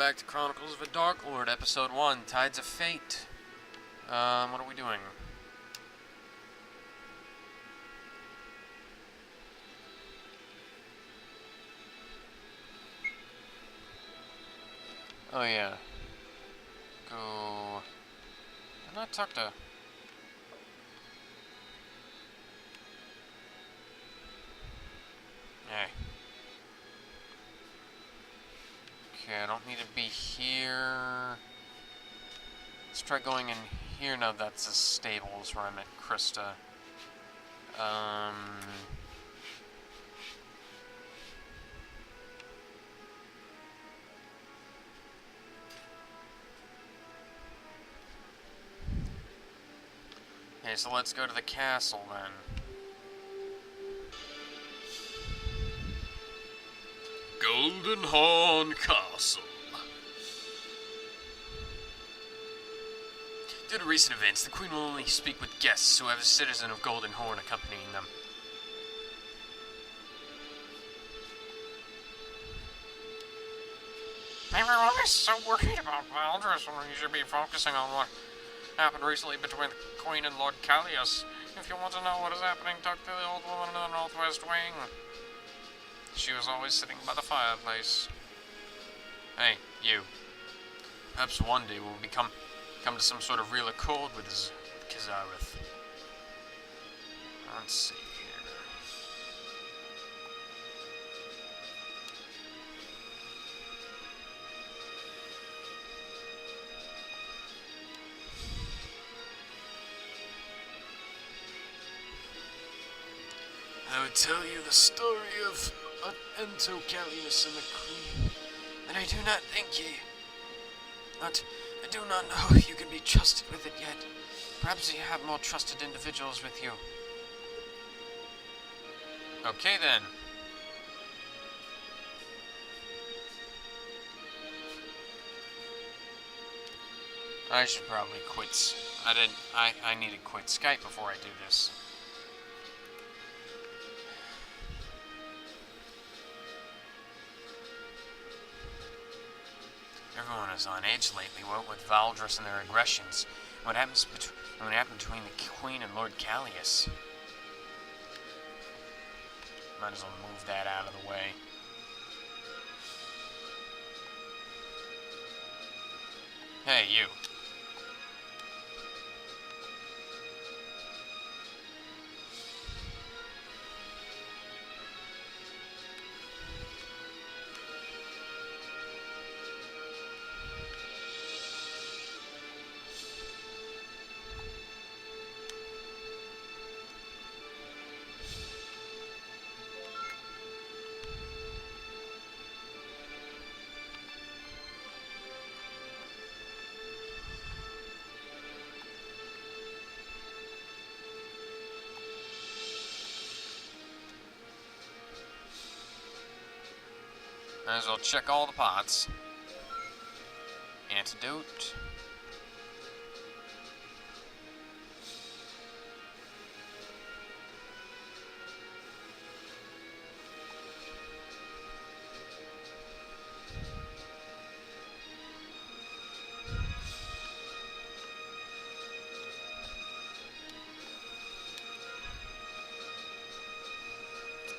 back to Chronicles of a Dark Lord, Episode 1, Tides of Fate. What are we doing? Oh yeah. Go... Did not talk to... Hey. Okay, I don't need to be here. Let's try going in here. No, that's the stables where I met Krista. Okay, so let's go to the castle then. Golden Horn Castle. Due to recent events, the Queen will only speak with guests who have a citizen of Golden Horn accompanying them. Everyone is so worried about Valdres when you should be focusing on what happened recently between the Queen and Lord Callius. If you want to know what is happening, talk to the old woman in the northwest wing. She was always sitting by the fireplace. Hey, you. Perhaps one day we'll come to some sort of real accord with Kazareth. Let's see here. I would tell you the story of Ento Callius and the Queen, but I do not think I do not know if you can be trusted with it yet. Perhaps you have more trusted individuals with you. Okay then. I should probably quit. I need to quit Skype before I do this. Everyone is on edge lately, what with Valdres and their aggressions. What happened between the Queen and Lord Callius? Might as well move that out of the way. Hey, you. Might as well check all the pots. Antidote.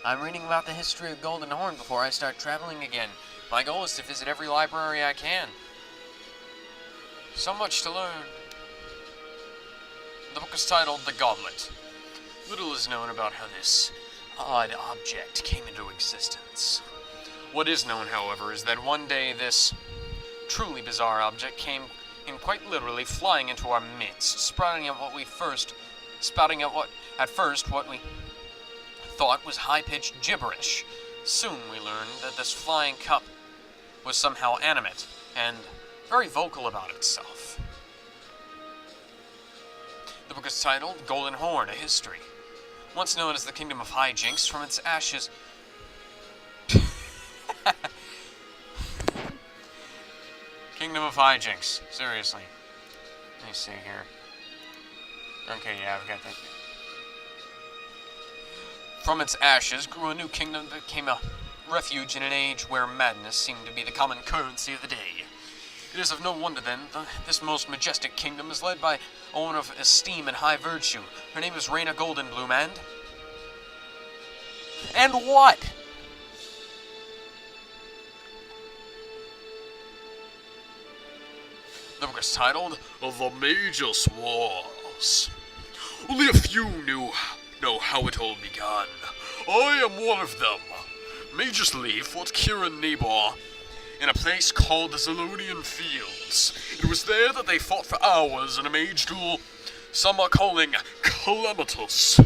I'm reading about the history of Golden Horn before I start traveling again. My goal is to visit every library I can. So much to learn. The book is titled The Goblet. Little is known about how this odd object came into existence. What is known, however, is that one day this truly bizarre object came in quite literally flying into our midst, spouting out what at first we thought was high-pitched gibberish. Soon we learned that this flying cup was somehow animate and very vocal about itself. The book is titled Golden Horn, A History. Once known as the Kingdom of Hijinks, from its ashes... Kingdom of Hijinks, seriously. Let me see here. Okay, yeah, I've got that. From its ashes grew a new kingdom that became a refuge in an age where madness seemed to be the common currency of the day. It is of no wonder, then, this most majestic kingdom is led by a woman of esteem and high virtue. Her name is Reina Goldenbloom, and... And what? The book is titled, The Magus Wars. Only a few know how it all began. I am one of them. Magus Lee fought Kieran Nabor in a place called the Zalonian Fields. It was there that they fought for hours in a mage duel some are calling calamitous.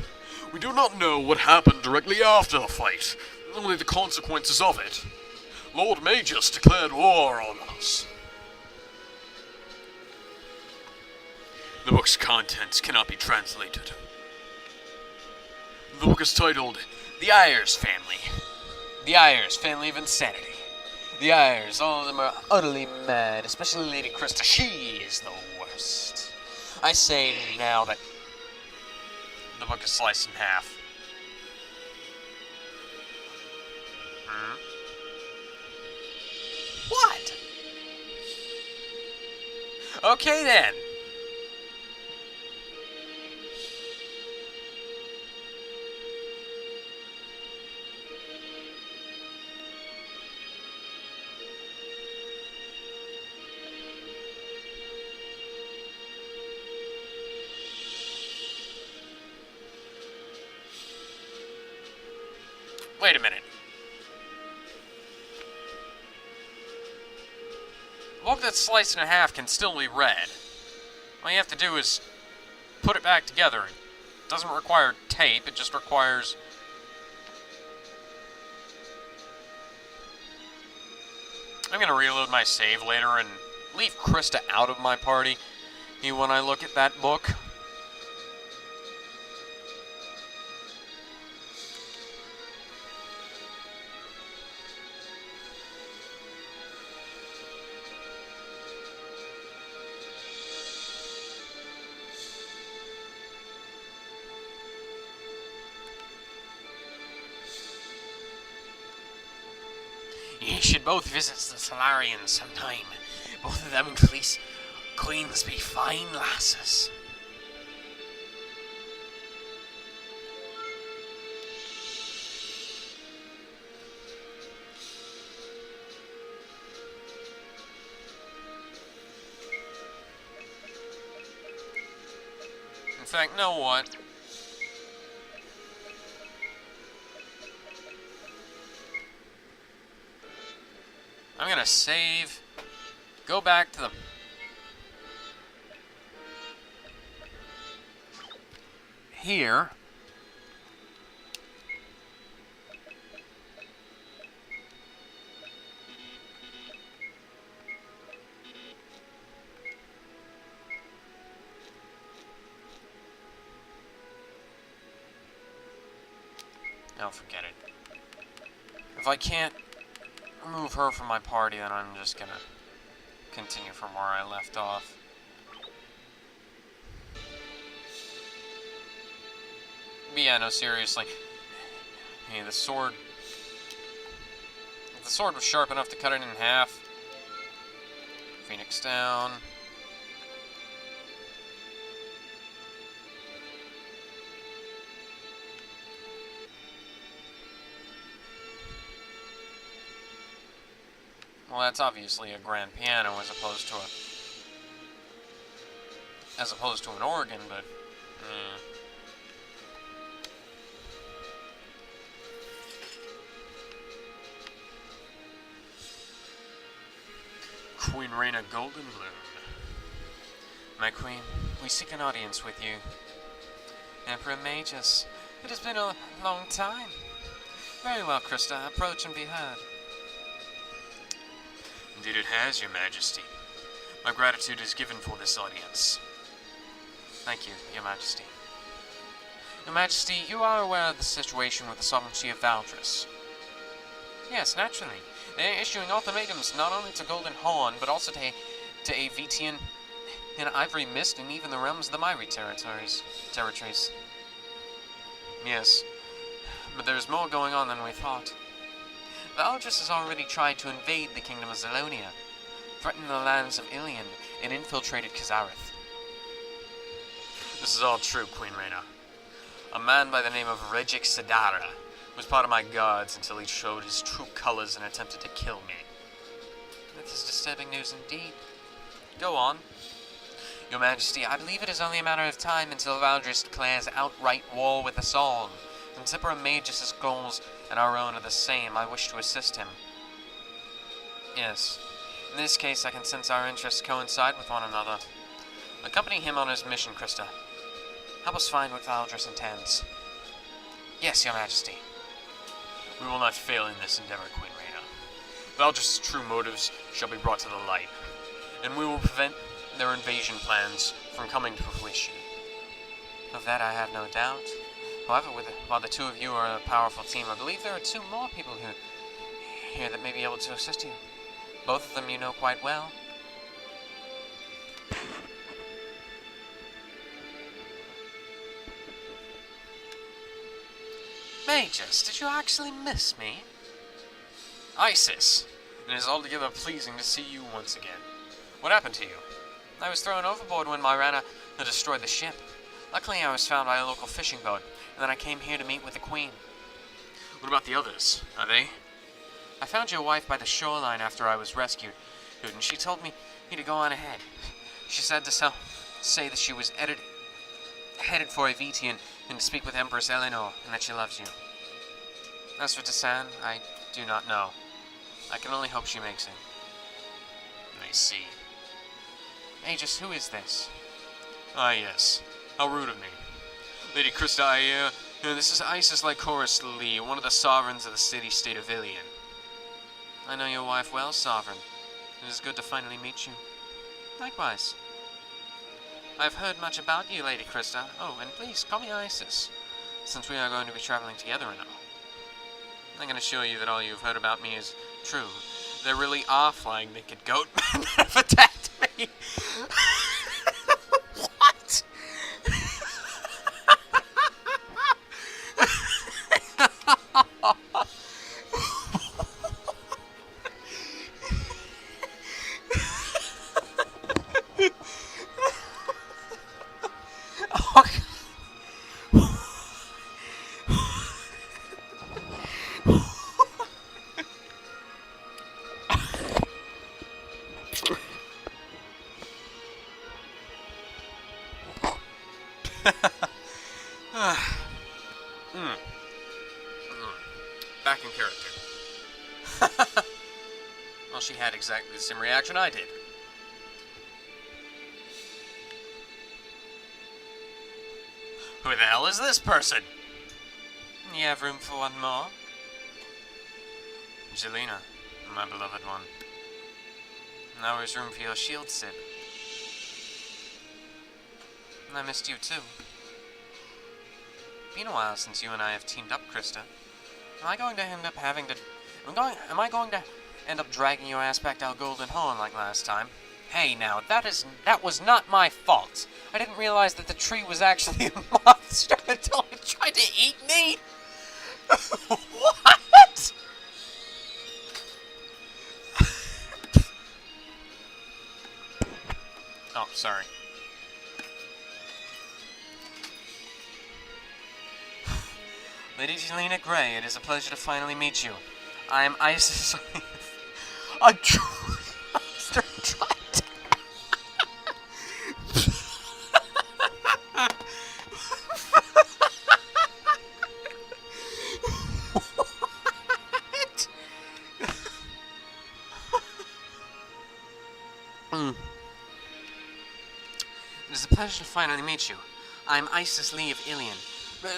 We do not know what happened directly after the fight, only the consequences of it. Lord Magus declared war on us. The book's contents cannot be translated. The book is titled, The Ayers Family. The Ayers, family of insanity. The Ayers, all of them are utterly mad, especially Lady Krista. She is the worst. I say now that the book is sliced in half. What? Okay then. Wait a minute. A book that's sliced in half can still be read. All you have to do is put it back together. It doesn't require tape, it just requires... I'm gonna reload my save later and leave Krista out of my party when I look at that book. You should both visit the Solarians sometime. Both of them queens be fine lasses. In fact, know what? I'm gonna save, go back to the... here. No, forget it. If I can't remove her from my party, then I'm just gonna continue from where I left off. But yeah, no, seriously. Hey, the sword... If the sword was sharp enough to cut it in half. Phoenix down. Well, that's obviously a grand piano as opposed to an organ, but Queen Reina Goldenbloom. My queen, we seek an audience with you. Emperor Magus, it has been a long time. Very well, Krista, approach and be heard. Indeed it has, Your Majesty. My gratitude is given for this audience. Thank you, Your Majesty. Your Majesty, you are aware of the situation with the sovereignty of Valdris. Yes, naturally. They are issuing ultimatums not only to Golden Horn, but also to Avitian and Ivory Mist, and even the realms of the Myri territories. Yes, but there's more going on than we thought. Valdris has already tried to invade the kingdom of Zalonia. threatened the lands of Ilion, and infiltrated Kazareth. This is all true, Queen Rhaena. A man by the name of Regic Sidara was part of my guards until he showed his true colors and attempted to kill me. This is disturbing news indeed. Go on. Your Majesty, I believe it is only a matter of time until Valdris declares outright war with us all. And Emperor Magus' goals and our own are the same. I wish to assist him. Yes. In this case, I can sense our interests coincide with one another. Accompany him on his mission, Krista. Help us find what Valdris intends. Yes, Your Majesty. We will not fail in this endeavor, Queen Rhaena. Valdris' true motives shall be brought to the light, and we will prevent their invasion plans from coming to fruition. Of that I have no doubt. However, while the two of you are a powerful team, I believe there are two more people here that may be able to assist you. Both of them you know quite well. Magus, did you actually miss me? Isis, it is altogether pleasing to see you once again. What happened to you? I was thrown overboard when Myrana had destroyed the ship. Luckily, I was found by a local fishing boat, and then I came here to meet with the Queen. What about the others? Are they? I found your wife by the shoreline after I was rescued, and she told me to go on ahead. She said to say that she was headed for Evitian and to speak with Empress Eleanor, and that she loves you. As for Desan, I do not know. I can only hope she makes it. I see. Aegis, who is this? Ah, yes. How rude of me. Lady Krista, this is Isis Lycoris Lee, one of the sovereigns of the city-state of Ilion. I know your wife well, Sovereign. It is good to finally meet you. Likewise. I've heard much about you, Lady Krista. Oh, and please, call me Isis, since we are going to be traveling together and all. I can assure you that all you've heard about me is true. There really are flying naked goat men that have attacked me. What? Back in character. Well, she had exactly the same reaction I did. Who the hell is this person? You have room for one more? Jelena, my beloved one. Now there's room for your shield sip. I missed you too. Been a while since you and I have teamed up, Krista. Am I going to end up dragging your ass back to our Golden Horn like last time? Hey now, that was not my fault. I didn't realize that the tree was actually a monster until it tried to eat me. What? Oh, sorry. Lady Jelena Grey, it is a pleasure to finally meet you. I am Isis. A true monster tried. It is a pleasure to finally meet you. I am Isis Lee of Ilion.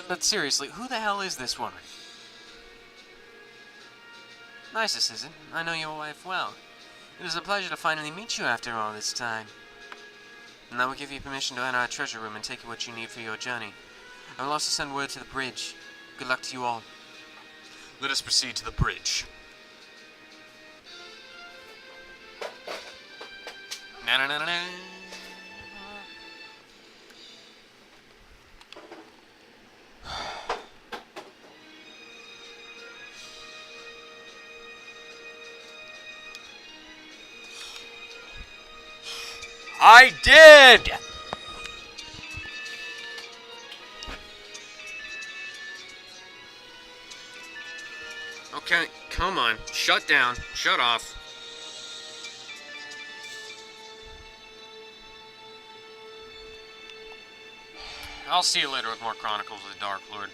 But seriously, who the hell is this woman? Isis, is it? I know your wife well. It is a pleasure to finally meet you after all this time. And I will give you permission to enter our treasure room and take you what you need for your journey. I will also send word to the bridge. Good luck to you all. Let us proceed to the bridge. Na-na-na-na-na. I did! Okay, come on. Shut down. Shut off. I'll see you later with more Chronicles of the Dark Lord.